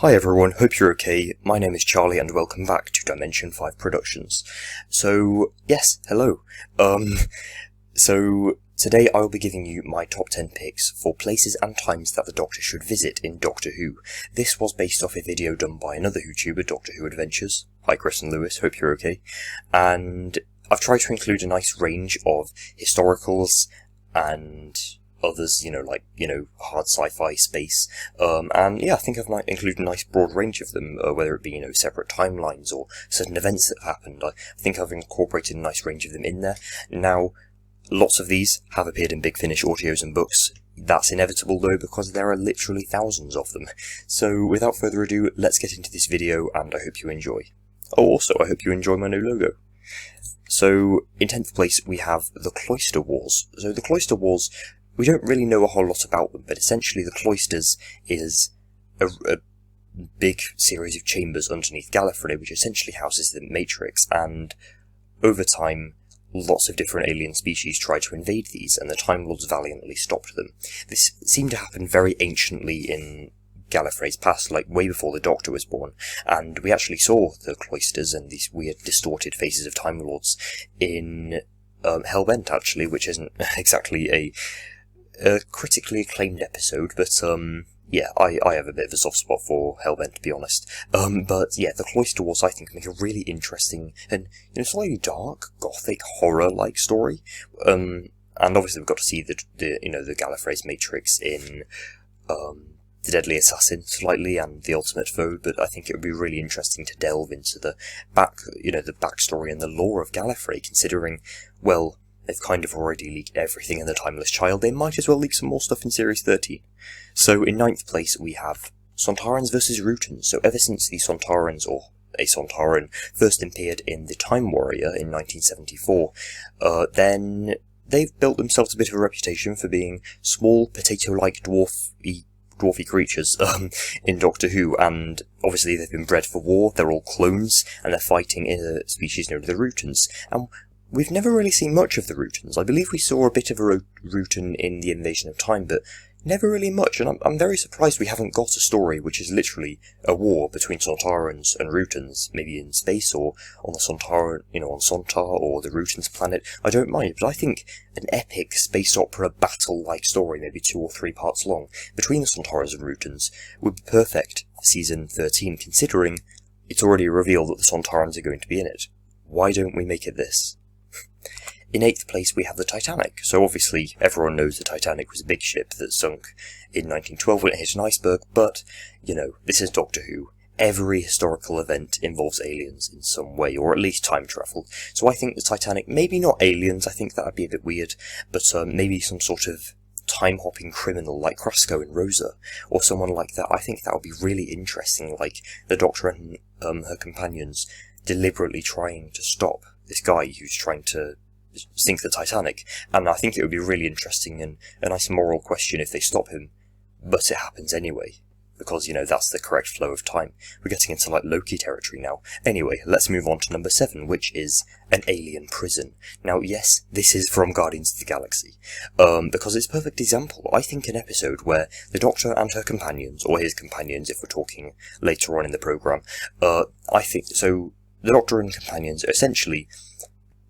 Hi everyone, hope you're okay. My name is Charlie and welcome back to Dimension 5 Productions. So, yes, hello. So today I will be giving you my top 10 picks for places and times that the Doctor should visit in Doctor Who. This was based off a video done by another YouTuber, Doctor Who Adventures. Hi Chris and Lewis, hope you're okay. And I've tried to include a nice range of historicals and others, hard sci-fi space, and yeah, I think I've included a nice broad range of them, whether it be, separate timelines or certain events that happened. I think I've incorporated a nice range of them in there. Now, lots of these have appeared in Big Finish audios and books. That's inevitable though, because there are literally thousands of them. So, without further ado, let's get into this video, and I hope you enjoy. Oh, also, I hope you enjoy my new logo. So, in 10th place, we have the Cloister Wars. So, the Cloister Wars, we don't really know a whole lot about them, but essentially the Cloisters is a big series of chambers underneath Gallifrey, which essentially houses the Matrix, and over time, lots of different alien species tried to invade these, and the Time Lords valiantly stopped them. This seemed to happen very anciently in Gallifrey's past, like way before the Doctor was born, and we actually saw the Cloisters and these weird distorted faces of Time Lords in Hellbent, actually, which isn't exactly a critically acclaimed episode, but yeah, I have a bit of a soft spot for Hellbent, to be honest. But yeah, the Cloister Wars, I think, make a really interesting and slightly dark, gothic, horror-like story. And obviously we've got to see the Gallifrey's Matrix in The Deadly Assassin slightly, and The Ultimate Foe, but I think it would be really interesting to delve into the backstory and the lore of Gallifrey, considering, well, they've kind of already leaked everything in The Timeless Child. They might as well leak some more stuff in Series 13. So in 9th place we have Sontarans vs. Rootans. So ever since the Sontarans, or a Sontaran, first appeared in The Time Warrior in 1974, then they've built themselves a bit of a reputation for being small, potato-like dwarfy creatures in Doctor Who, and obviously they've been bred for war. They're all clones, and they're fighting in a species known as the Rootans. And we've never really seen much of the Rootans. I believe we saw a bit of a Rootan in The Invasion of Time, but never really much, and I'm very surprised we haven't got a story which is literally a war between Sontarans and Rootans, maybe in space, or on the Sontaran, on Sontar, or the Rootans planet. I don't mind, but I think an epic space opera battle-like story, maybe 2 or 3 parts long, between the Sontarans and Rootans, would be perfect for Season 13, considering it's already revealed that the Sontarans are going to be in it. Why don't we make it this? In 8th place we have the Titanic. So obviously everyone knows the Titanic was a big ship that sunk in 1912 when it hit an iceberg, but, this is Doctor Who. Every historical event involves aliens in some way, or at least time travel. So I think the Titanic, maybe not aliens, I think that would be a bit weird, but maybe some sort of time-hopping criminal like Krasko and Rosa, or someone like that. I think that would be really interesting, like the Doctor and her companions deliberately trying to stop this guy who's trying to sink the Titanic, and I think it would be really interesting and a nice moral question if they stop him, but it happens anyway, because, that's the correct flow of time. We're getting into, like, Loki territory now. Anyway, let's move on to number 7, which is an alien prison. Now, yes, this is from Guardians of the Galaxy, because it's a perfect example. I think an episode where the Doctor and her companions, or his companions if we're talking later on in the programme, I think, so the Doctor and companions essentially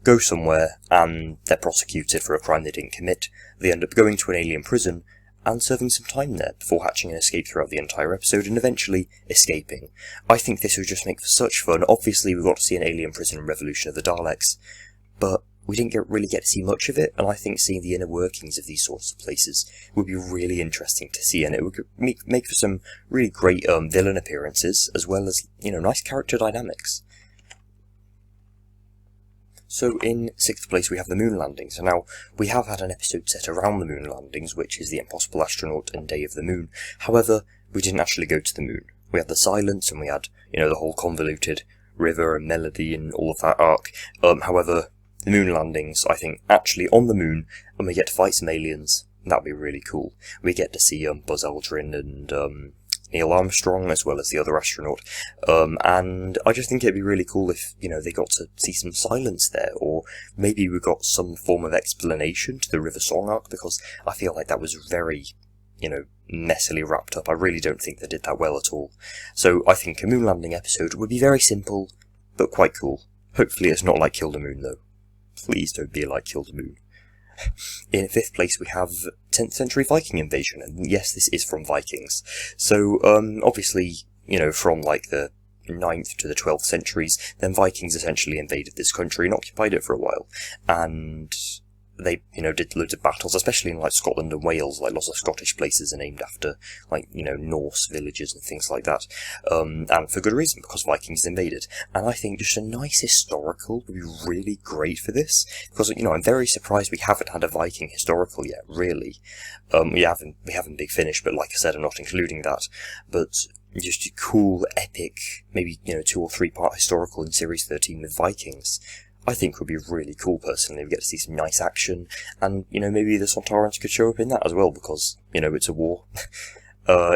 go somewhere, and they're prosecuted for a crime they didn't commit. They end up going to an alien prison, and serving some time there, before hatching an escape throughout the entire episode, and eventually escaping. I think this would just make for such fun. Obviously we got to see an alien prison in Revolution of the Daleks, but we didn't really get to see much of it, and I think seeing the inner workings of these sorts of places would be really interesting to see, and it would make for some really great villain appearances, as well as, nice character dynamics. So in 6th place we have the moon landings. So now, we have had an episode set around the moon landings, which is The Impossible Astronaut and Day of the Moon. However, we didn't actually go to the moon. We had the silence, and we had, the whole convoluted river and melody and all of that arc. However, the moon landings, I think, actually on the moon, and we get to fight some aliens. That'd be really cool. We get to see Buzz Aldrin and Neil Armstrong, as well as the other astronaut, and I just think it'd be really cool if, they got to see some silence there, or maybe we got some form of explanation to the River Song arc, because I feel like that was very, messily wrapped up. I really don't think they did that well at all. So I think a moon landing episode would be very simple, but quite cool. Hopefully it's not like Kill the Moon, though. Please don't be like Kill the Moon. In 5th place we have 10th century Viking invasion, and yes, this is from Vikings. So, obviously, from like the 9th to the 12th centuries, then Vikings essentially invaded this country and occupied it for a while. And they, did loads of battles, especially in like Scotland and Wales. Like lots of Scottish places are named after like, Norse villages and things like that. And for good reason, because Vikings invaded. And I think just a nice historical would be really great for this. Because, I'm very surprised we haven't had a Viking historical yet, really. We haven't Big Finish, but like I said, I'm not including that. But just a cool, epic, maybe, 2 or 3 part historical in Series 13 with Vikings, I think would be really cool, personally. We get to see some nice action, and, maybe the Sontarans could show up in that as well, because, it's a war.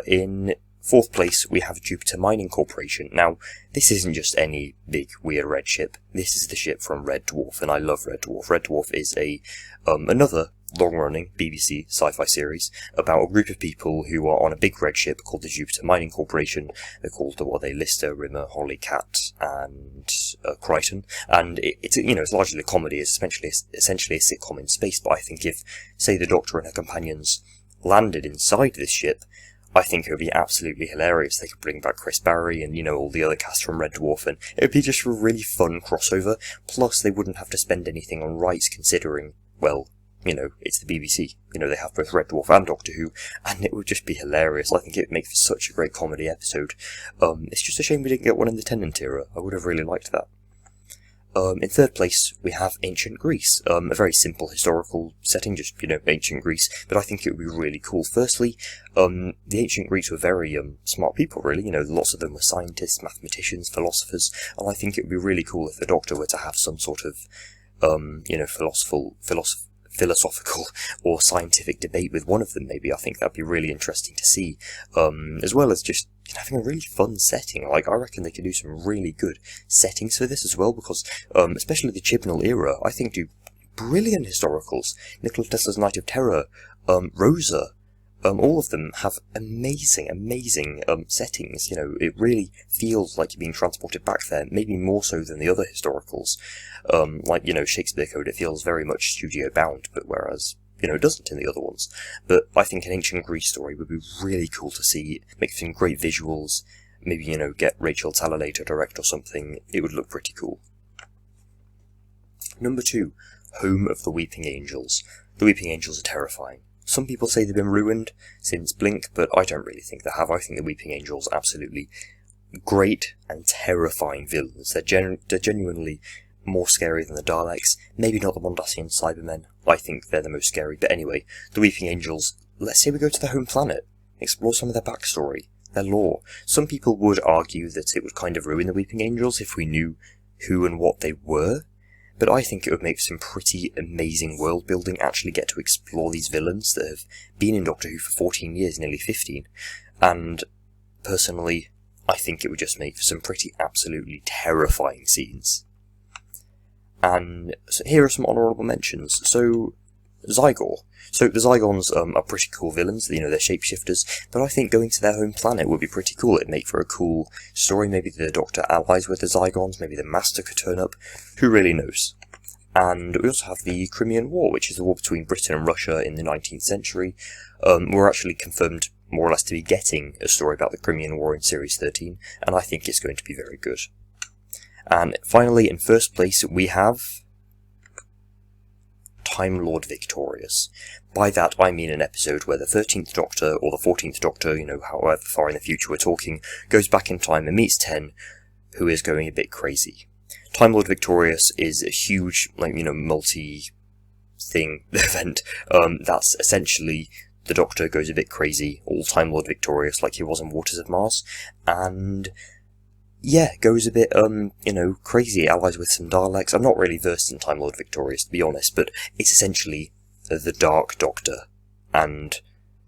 In 4th place, we have Jupiter Mining Corporation. Now, this isn't just any big, weird red ship. This is the ship from Red Dwarf, and I love Red Dwarf. Red Dwarf is another long-running BBC sci-fi series about a group of people who are on a big red ship called the Jupiter Mining Corporation. They're called, Lister, Rimmer, Holly, Cat, and Crichton. And it's largely a comedy. It's essentially a sitcom in space. But I think if, say, the Doctor and her companions landed inside this ship, I think it would be absolutely hilarious. They could bring back Chris Barry and, all the other cast from Red Dwarf, and it would be just a really fun crossover. Plus, they wouldn't have to spend anything on rights, considering, well, it's the BBC. They have both Red Dwarf and Doctor Who, and it would just be hilarious. I think it would make for such a great comedy episode. It's just a shame we didn't get one in the Tennant era. I would have really liked that. In 3rd place, we have Ancient Greece. A very simple historical setting, just, Ancient Greece, but I think it would be really cool. Firstly, the Ancient Greeks were very, smart people, really. Lots of them were scientists, mathematicians, philosophers, and I think it would be really cool if the Doctor were to have some sort of, philosophical or scientific debate with one of them, maybe. I think that'd be really interesting to see, as well as just having a really fun setting. Like, I reckon they could do some really good settings for this as well, because especially the Chibnall era, I think, do brilliant historicals. Nikola Tesla's Night of Terror, Rosa, all of them have amazing settings. It really feels like you're being transported back there, maybe more so than the other historicals. Like, Shakespeare Code, it feels very much studio bound, but whereas, it doesn't in the other ones. But I think an Ancient Greece story would be really cool to see, make some great visuals, maybe, get Rachel Talalay to direct or something. It would look pretty cool. Number 2, Home of the Weeping Angels. The Weeping Angels are terrifying. Some people say they've been ruined since Blink, but I don't really think they have. I think the Weeping Angels are absolutely great and terrifying villains. They're genuinely more scary than the Daleks. Maybe not the Mondasian Cybermen. I think they're the most scary. But anyway, the Weeping Angels, let's say we go to their home planet, explore some of their backstory, their lore. Some people would argue that it would kind of ruin the Weeping Angels if we knew who and what they were. But I think it would make some pretty amazing world building, actually get to explore these villains that have been in Doctor Who for 14 years, nearly 15. And, personally, I think it would just make for some pretty absolutely terrifying scenes. And so here are some honourable mentions. So, Zygor. So the Zygons are pretty cool villains, they're shapeshifters, but I think going to their home planet would be pretty cool. It'd make for a cool story. Maybe the Doctor allies with the Zygons, maybe the Master could turn up, who really knows. And we also have the Crimean War, which is the war between Britain and Russia in the 19th century. We're actually confirmed more or less to be getting a story about the Crimean War in Series 13, and I think it's going to be very good. And finally, in 1st place, we have Time Lord Victorious. By that I mean an episode where the 13th Doctor, or the 14th Doctor, however far in the future we're talking, goes back in time and meets Ten, who is going a bit crazy. Time Lord Victorious is a huge, multi-thing event. That's essentially the Doctor goes a bit crazy, all Time Lord Victorious, like he was in Waters of Mars, and yeah, goes a bit, crazy, allies with some Daleks. I'm not really versed in Time Lord Victorious, to be honest, but it's essentially the Dark Doctor. And,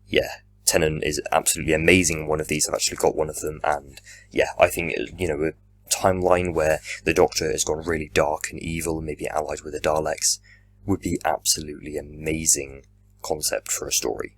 yeah, Tennant is absolutely amazing. One of these, I've actually got one of them, and, yeah, I think, a timeline where the Doctor has gone really dark and evil, and maybe allied with the Daleks, would be absolutely amazing concept for a story.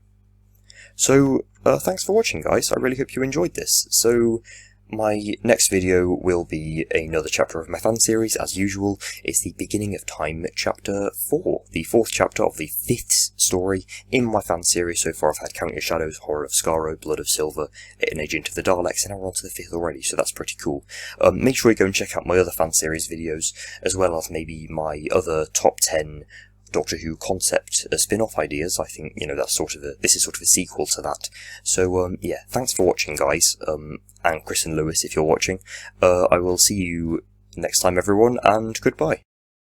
So, thanks for watching, guys. I really hope you enjoyed this. So, my next video will be another chapter of my fan series, as usual. It's the Beginning of Time chapter 4, the 4th chapter of the 5th story in my fan series. So far I've had Count Your Shadows, Horror of Skaro, Blood of Silver, An Agent of the Daleks, and now we're on to the 5th already, so that's pretty cool. Make sure you go and check out my other fan series videos, as well as maybe my other top 10 Doctor Who concept spin-off ideas. I think, that's this is sort of a sequel to that. So, yeah, thanks for watching, guys, and Chris and Lewis, if you're watching. I will see you next time, everyone, and goodbye.